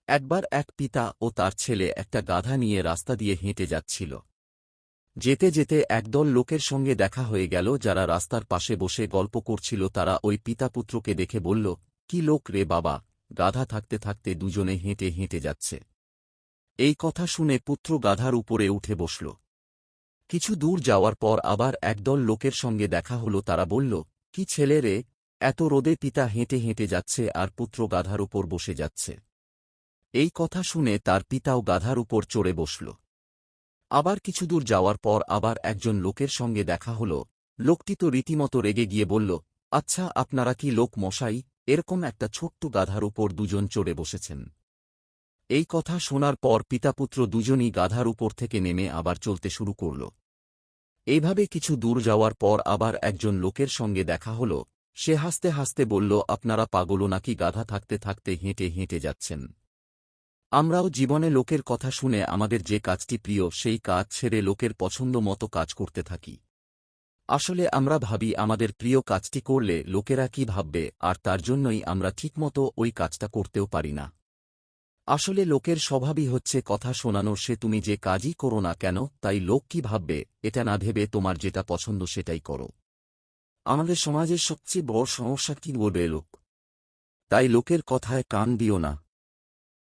একবার এক পিতা ও তার ছেলে একটা গাধা নিয়ে রাস্তা দিয়ে হেঁটে যাচ্ছিল। যেতে যেতে একদল লোকের সঙ্গে দেখা হয়ে গেল যারা রাস্তার পাশে বসে গল্প করছিল। তারা ওই পিতা পুত্রকে দেখে বলল, কি লোক রে বাবা, গাধা থাকতে থাকতে দুজনে হেঁটে হেঁটে যাচ্ছে। এই কথা শুনে পুত্র গাধার উপরে উঠে বসল। কিছু দূর যাওয়ার পর আবার একদল লোকের সঙ্গে দেখা হল। তারা বলল, কি ছেলে রে, এত রোদে পিতা হেঁটে হেঁটে যাচ্ছে আর পুত্র গাধার উপর বসে যাচ্ছে। এই কথা শুনে তার পিতাও গাধার উপর চড়ে বসল। আবার কিছু দূর যাওয়ার পর আবার একজন লোকের সঙ্গে দেখা হল। লোকটি তো রীতিমতো রেগে গিয়ে বলল, আচ্ছা আপনারা কি লোক মশাই, এরকম একটা ছোট্ট গাধার উপর দুজন চড়ে বসেছেন। এই কথা শোনার পর পিতাপুত্র দুজনই গাধার উপর থেকে নেমে আবার চলতে শুরু করল। এইভাবে কিছু দূর যাওয়ার পর আবার একজন লোকের সঙ্গে দেখা হল। সে হাসতে হাসতে বলল, আপনারা পাগল নাকি, গাধা থাকতে থাকতে হেঁটে হেঁটে যাচ্ছেন। আমরাও জীবনে লোকের কথা শুনে আমাদের যে কাজটি প্রিয় সেই কাজ ছেড়ে লোকের পছন্দ মতো কাজ করতে থাকি। আসলে আমরা ভাবি আমাদের প্রিয় কাজটি করলে লোকেরা কি ভাববে, আর তার জন্যই আমরা ঠিকমতো ওই কাজটা করতেও পারি না। আসলে লোকের স্বভাবই হচ্ছে কথা শোনানোর। সে তুমি যে কাজই করো না কেন, তাই লোক কি ভাববে এটা না ভেবে তোমার যেটা পছন্দ সেটাই করো। আমাদের সমাজের সবচেয়ে বড় সমস্যা কি বলবে লোক, তাই লোকের কথায় কান দিও না।